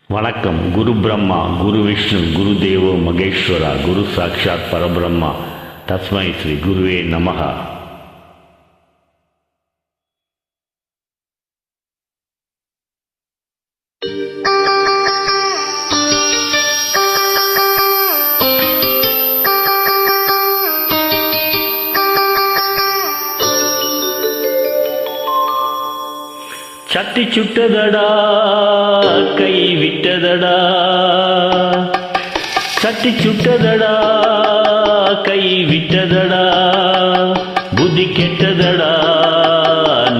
வணக்கம். குரு பிரம்மா, குரு விஷ்ணு, குரு தேவோ மகேஸ்வரா, குரு சாட்சாத் பரபிரம்மா, தஸ்மை ஸ்ரீ குருவே நமஹ. சட்டி சுட்டதடா, கை விட்டதடா. சட்டி சுட்டதடா, கை விட்டதடா. புத்தி கெட்டதடா,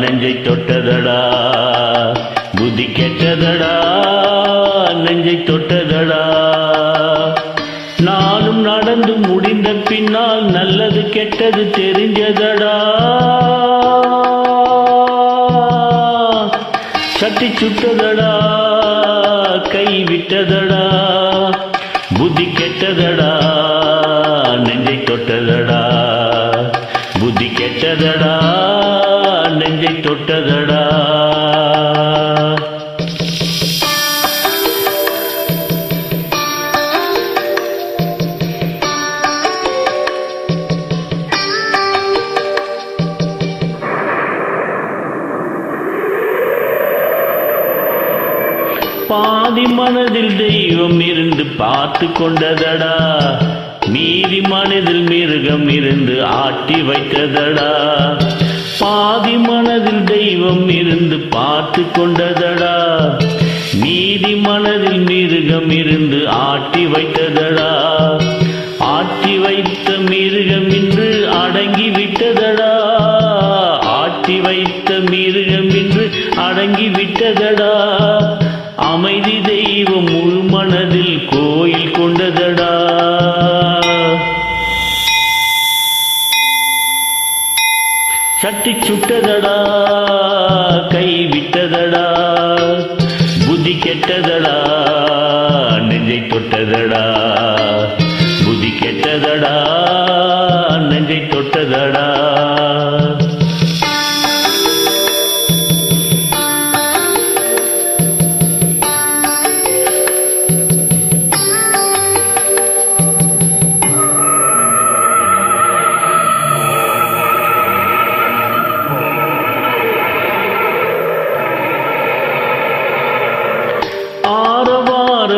நெஞ்சை தொட்டதடா. புத்தி கெட்டதடா, நெஞ்சை தொட்டதடா. நானும் நடந்து முடிந்த பின்னால் நல்லது கெட்டது தெரிஞ்சதடா. சட்டி சுட்டதடா, கை விட்டதடா. புத்தி கெட்டதடா, நெஞ்சை தொட்டதடா. புத்தி கெட்டதடா, நெஞ்சை தொட்டதடா. பாதி மனதில் தெய்வம் இருந்து பார்த்து கொண்டதடா. மீதி மனதில் மிருகம் இருந்து ஆட்டி வைத்ததடா. பாதி மனதில் தெய்வம் இருந்து பார்த்து கொண்டதடா. மீதி மனதில் மிருகம் இருந்து ஆட்டி வைத்ததடா. ஆட்டி வைத்த மிருகம் இன்று அடங்கி விட்டதடா. ஆட்டி வைத்த மிருகம் இன்று அடங்கி விட்டதடா. அமைதி தெய்வம் முழு மனதில் கோயில் கொண்டதடா. சட்டி சுட்டதடா, கை விட்டதடா. புத்தி கெட்டதடா, நெஞ்சை தொட்டதடா. புத்தி கெட்டதடா, நெஞ்சை தொட்டதடா.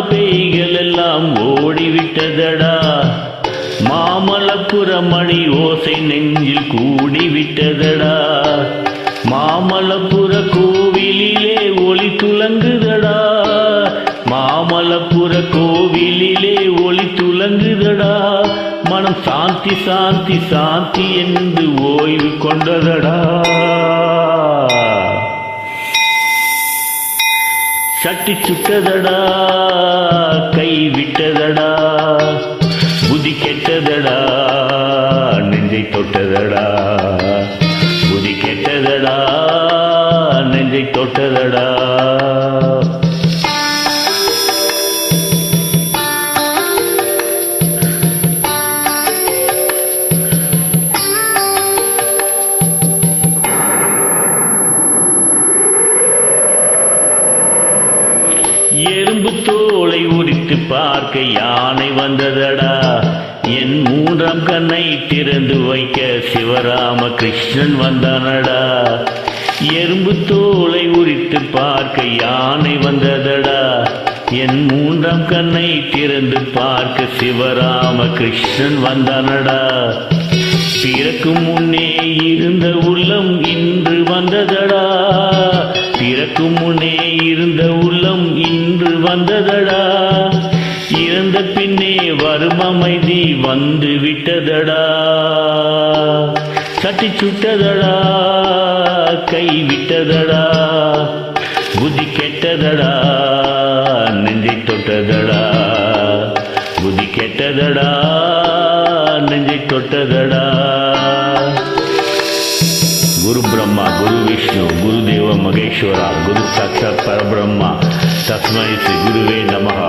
பேய்கள் எல்லாம் ஓடிவிட்டதடா. மாமல்லபுர மணி ஓசை நெஞ்சில் கூடிவிட்டதடா. மாமல்லபுர கோவிலிலே ஒளி துலங்குதடா. மாமல்லபுர கோவிலிலே ஒளி துலங்குதடா. மனம் சாந்தி சாந்தி சாந்தி என்று ஓய்வு கொண்டதடா. சட்டி சுட்டதடா, கை விட்டதடா. புத்தி கெட்டதடா, நெஞ்சை தொட்டதடா. புத்தி கெட்டதடா, நெஞ்சை தொட்டதடா. எறும்பு தோலை உரித்து பார்க்க யானை வந்ததடா. என் மூன்றாம் கண்ணை திறந்து வைக்க சிவராம கிருஷ்ணன் வந்தானடா. எறும்பு தோலை உரித்து பார்க்க யானை வந்ததடா. என் மூன்றாம் கண்ணை திறந்து பார்க்க சிவராம கிருஷ்ணன் வந்தானடா. பிறக்கும் முன்னே இருந்த உள்ளம் இன்று வந்ததடா. பிறக்கும் முன்னே இருந்த உள்ளம் இன்று வந்ததடா. இறந்த பின்னே வரும் அமைதி வந்து விட்டதடா. சட்டி சுட்டதடா, கை விட்டதடா. புத்தி கெட்டதடா, நெஞ்சை தொட்டதடா. புத்தி கெட்டதடா, நெஞ்சை தொட்டதடா. குரு பிரம்மா, குரு விஷ்ணு, குரு தேவோ மகேஸ்வரா, குரு சாட்சாத் பரபிரம்மா, தஸ்மை ஸ்ரீ குருவே நமஹ.